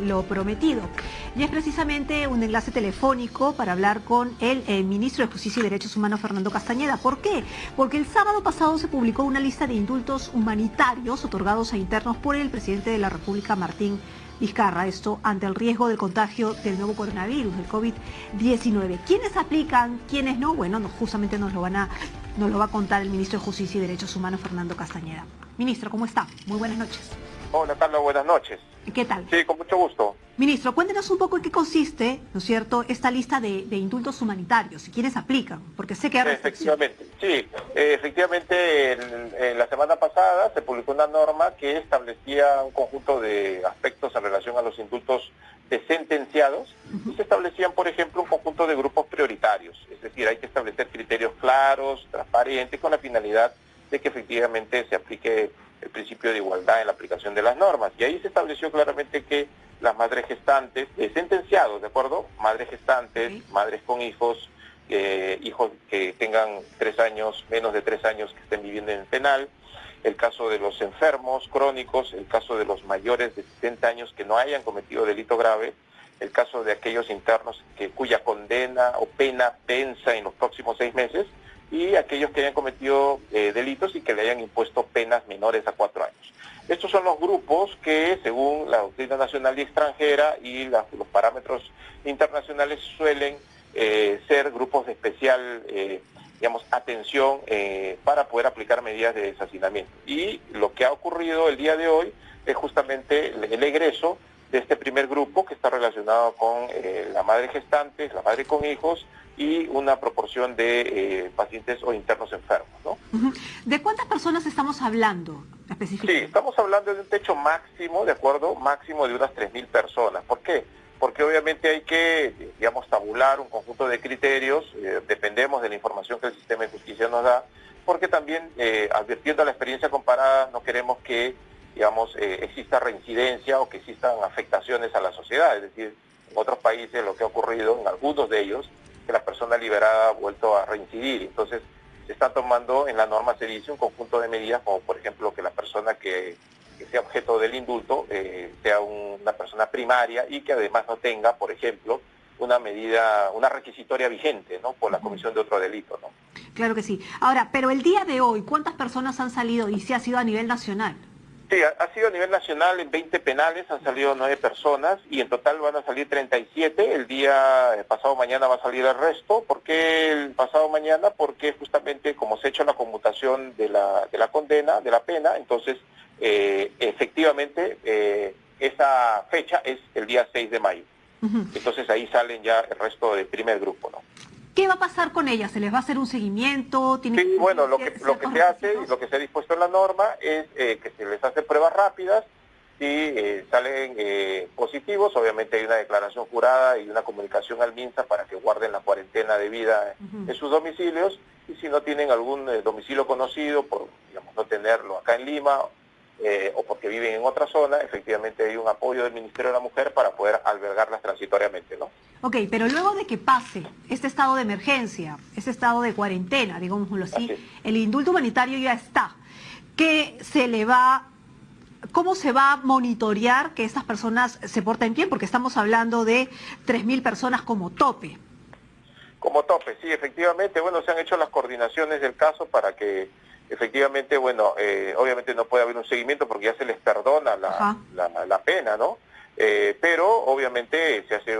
lo prometido. Y es precisamente un enlace telefónico para hablar con el ministro de Justicia y Derechos Humanos, Fernando Castañeda. ¿Por qué? Porque el sábado pasado se publicó una lista de indultos humanitarios otorgados a internos por el presidente de la República, Martín Vizcarra, esto ante el riesgo del contagio del nuevo coronavirus, del COVID-19. ¿Quiénes aplican, quiénes no? Bueno, justamente nos lo va a contar el ministro de Justicia y Derechos Humanos, Fernando Castañeda. Ministro, ¿cómo está? Muy buenas noches. Hola, Carlos, buenas noches. ¿Qué tal? Sí, con mucho gusto. Ministro, cuéntenos un poco en qué consiste, ¿no es cierto?, esta lista de indultos humanitarios y quiénes aplican, porque sé que hay restricciones. Efectivamente, en la semana pasada se publicó una norma que establecía un conjunto de aspectos en relación a los indultos de sentenciados y se establecían, por ejemplo, un conjunto de grupos prioritarios, es decir, hay que establecer criterios claros, transparentes, con la finalidad de que efectivamente se aplique el principio de igualdad en la aplicación de las normas. Y ahí se estableció claramente que las madres gestantes, sentenciados, ¿de acuerdo? Madres gestantes, madres con hijos, hijos que tengan 3 años, menos de 3 años que estén viviendo en el penal, el caso de los enfermos crónicos, el caso de los mayores de 70 años que no hayan cometido delito grave, el caso de aquellos internos cuya condena o pena venza en los próximos 6 meses, y aquellos que hayan cometido delitos y que le hayan impuesto penas menores a 4 años. Estos son los grupos que, según la doctrina nacional y extranjera y los parámetros internacionales, suelen ser grupos de especial, atención para poder aplicar medidas de deshacinamiento. Y lo que ha ocurrido el día de hoy es justamente el egreso de este primer grupo, que está relacionado con la madre gestante, la madre con hijos y una proporción de pacientes o internos enfermos, ¿no? ¿De cuántas personas estamos hablando específicamente? Sí, estamos hablando de un techo máximo, ¿de acuerdo? Máximo de unas 3.000 personas. ¿Por qué? Porque obviamente hay que, tabular un conjunto de criterios, dependemos de la información que el sistema de justicia nos da, porque también, advirtiendo a la experiencia comparada, no queremos que exista reincidencia o que existan afectaciones a la sociedad. Es decir, en otros países lo que ha ocurrido, en algunos de ellos, que la persona liberada ha vuelto a reincidir. Entonces, se está tomando, en la norma se dice, un conjunto de medidas, como por ejemplo que la persona que sea objeto del indulto sea una persona primaria y que además no tenga, por ejemplo, una requisitoria vigente, ¿no?, por la comisión de otro delito, ¿no? Claro que sí. Ahora, pero el día de hoy, ¿cuántas personas han salido y si ha sido a nivel nacional? Sí, ha sido a nivel nacional. En 20 penales han salido 9 personas y en total van a salir 37. El pasado mañana va a salir el resto. ¿Por qué el pasado mañana? Porque justamente como se ha hecho la conmutación de la condena, de la pena, entonces efectivamente esa fecha es el día 6 de mayo. Entonces ahí salen ya el resto del primer grupo, ¿no? ¿Qué va a pasar con ellas? ¿Se les va a hacer un seguimiento? Sí, bueno, lo que se hace y lo que se ha dispuesto en la norma es que se les hace pruebas rápidas. Si salen positivos, obviamente hay una declaración jurada y una comunicación al MINSA para que guarden la cuarentena debida en sus domicilios, y si no tienen algún domicilio conocido, por no tenerlo acá en Lima, o porque viven en otra zona, efectivamente hay un apoyo del Ministerio de la Mujer para poder albergarlas transitoriamente, ¿no? Ok, pero luego de que pase este estado de emergencia, este estado de cuarentena, digámoslo así, el indulto humanitario ya está. ¿Cómo se va a monitorear que estas personas se porten bien? Porque estamos hablando de 3.000 personas como tope. Como tope, sí, efectivamente. Bueno, se han hecho las coordinaciones del caso para que efectivamente, obviamente no puede haber un seguimiento porque ya se les perdona la pena, ¿no? Pero obviamente se hace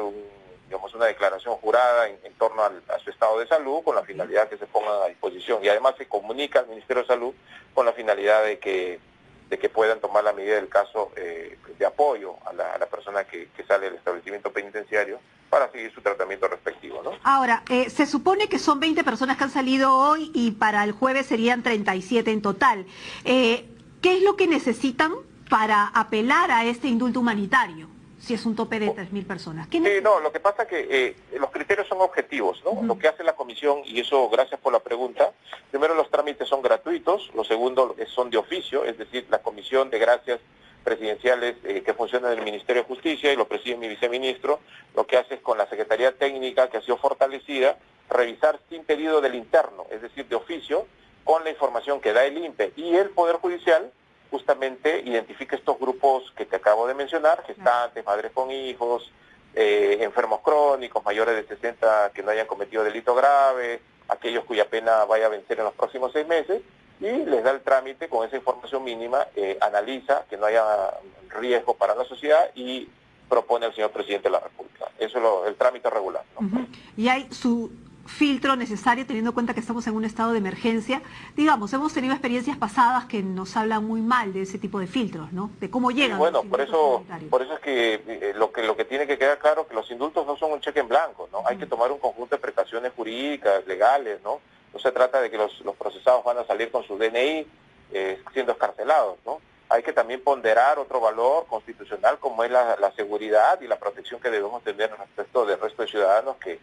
una declaración jurada en torno a su estado de salud, con la finalidad que se pongan a disposición, y además se comunica al Ministerio de Salud con la finalidad de que puedan tomar la medida del caso de apoyo a la persona que sale del establecimiento penitenciario para seguir su tratamiento respectivo, ¿no? Ahora, se supone que son 20 personas que han salido hoy y para el jueves serían 37 en total. ¿Qué es lo que necesitan para apelar a este indulto humanitario, si es un tope de 3.000 personas? Sí, no, lo que pasa es que los criterios son objetivos, ¿no? Lo que hace la comisión, y eso gracias por la pregunta, primero los trámites son gratuitos, lo segundo son de oficio, es decir, la comisión de gracias presidenciales que funcionan en el Ministerio de Justicia y lo preside mi viceministro, lo que hace es con la Secretaría Técnica, que ha sido fortalecida, revisar sin pedido del interno, es decir, de oficio, con la información que da el INPE y el Poder Judicial, justamente identifica estos grupos que te acabo de mencionar, gestantes, madres con hijos, enfermos crónicos, mayores de 60 que no hayan cometido delito grave, aquellos cuya pena vaya a vencer en los próximos 6 meses, y les da el trámite con esa información mínima, analiza que no haya riesgo para la sociedad y propone al señor presidente de la República. Eso es el trámite regular, ¿no? Y hay su filtro necesario teniendo en cuenta que estamos en un estado de emergencia. Digamos, hemos tenido experiencias pasadas que nos hablan muy mal de ese tipo de filtros, ¿no? De cómo llegan. Sí, bueno, por eso es que lo que tiene que quedar claro que los indultos no son un cheque en blanco, ¿no? Hay que tomar un conjunto de precauciones jurídicas, legales, ¿no? No se trata de que los procesados van a salir con su DNI siendo escarcelados, ¿no? Hay que también ponderar otro valor constitucional como es la seguridad y la protección que debemos tener respecto del resto de ciudadanos que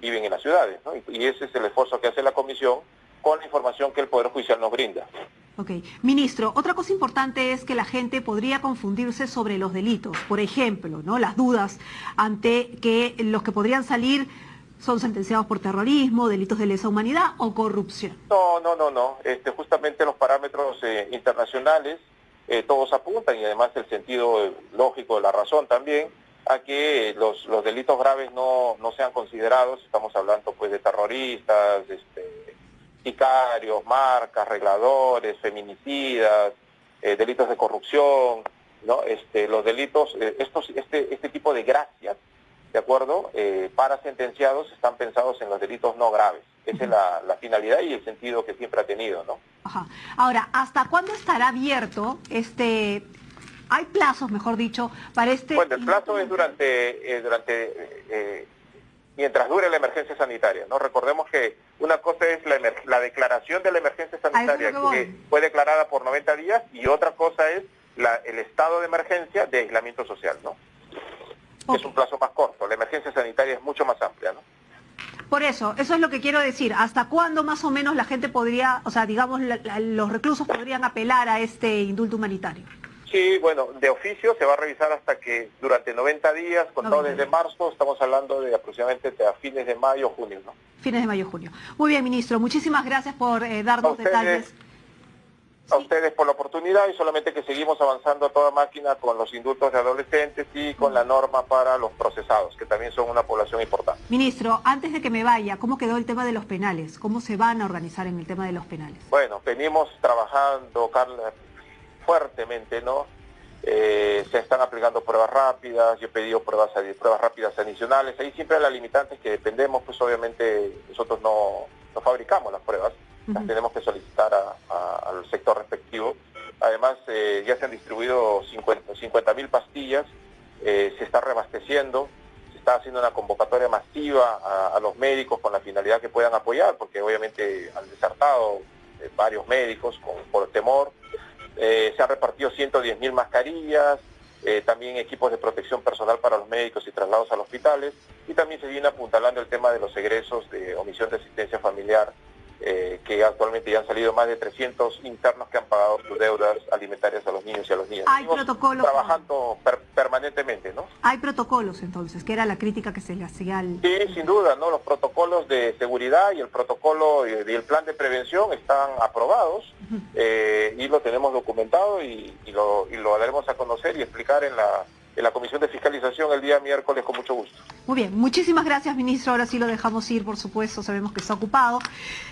viven en las ciudades, ¿no? Y ese es el esfuerzo que hace la Comisión con la información que el Poder Judicial nos brinda. Ok. Ministro, otra cosa importante es que la gente podría confundirse sobre los delitos. Por ejemplo, ¿no? Las dudas ante que los que podrían salir son sentenciados por terrorismo, delitos de lesa humanidad o corrupción. No. Justamente los parámetros internacionales todos apuntan, y además el sentido lógico de la razón también, a que los delitos graves no sean considerados. Estamos hablando pues de terroristas, sicarios, marcas, regladores, feminicidas, delitos de corrupción, ¿no? Los delitos, este tipo de gracias, ¿de acuerdo? Para sentenciados están pensados en los delitos no graves. Esa es la finalidad y el sentido que siempre ha tenido, ¿no? Ajá. Ahora, ¿hasta cuándo estará abierto hay plazos, mejor dicho, para Bueno, el plazo es mientras dure la emergencia sanitaria, ¿no? Recordemos que una cosa es la declaración de la emergencia sanitaria que fue declarada por 90 días y otra cosa es el estado de emergencia de aislamiento social, ¿no? Es un plazo más corto. La emergencia sanitaria es mucho más amplia, ¿no? Por eso es lo que quiero decir. ¿Hasta cuándo más o menos la gente podría, o sea, digamos, los reclusos podrían apelar a este indulto humanitario? Sí, bueno, de oficio se va a revisar hasta que durante 90 días, contado desde marzo, estamos hablando de aproximadamente a fines de mayo, junio, ¿no? Fines de mayo, junio. Muy bien, ministro, muchísimas gracias por darnos detalles. A ustedes por la oportunidad, y solamente que seguimos avanzando a toda máquina con los indultos de adolescentes y con la norma para los procesados, que también son una población importante. Ministro, antes de que me vaya, ¿cómo quedó el tema de los penales? ¿Cómo se van a organizar en el tema de los penales? Bueno, venimos trabajando, Carla, fuertemente, ¿no? Se están aplicando pruebas rápidas, yo he pedido pruebas rápidas adicionales. Ahí siempre hay las limitantes que dependemos, pues obviamente nosotros no fabricamos las pruebas, las tenemos que solicitar al sector respectivo. Además, ya se han distribuido 50.000 pastillas, se está reabasteciendo, se está haciendo una convocatoria masiva a los médicos con la finalidad que puedan apoyar, porque obviamente han desertado varios médicos por temor. Se han repartido 110.000 mascarillas, también equipos de protección personal para los médicos y traslados a los hospitales, y también se viene apuntalando el tema de los egresos de omisión de asistencia familiar, que actualmente ya han salido más de 300 internos que han pagado sus deudas alimentarias a los niños y a los niños. Hay protocolos trabajando permanentemente, ¿no? Hay protocolos entonces, que era la crítica que se le hacía al... Sí, sin duda, ¿no? Los protocolos de seguridad y el protocolo y el plan de prevención están aprobados, y lo tenemos documentado y lo daremos a conocer y explicar en la Comisión de Fiscalización el día miércoles con mucho gusto. Muy bien, muchísimas gracias, ministro. Ahora sí lo dejamos ir, por supuesto, sabemos que está ocupado.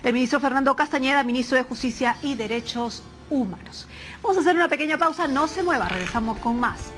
El ministro Fernando Castañeda, ministro de Justicia y Derechos Humanos. Vamos a hacer una pequeña pausa, no se mueva, regresamos con más.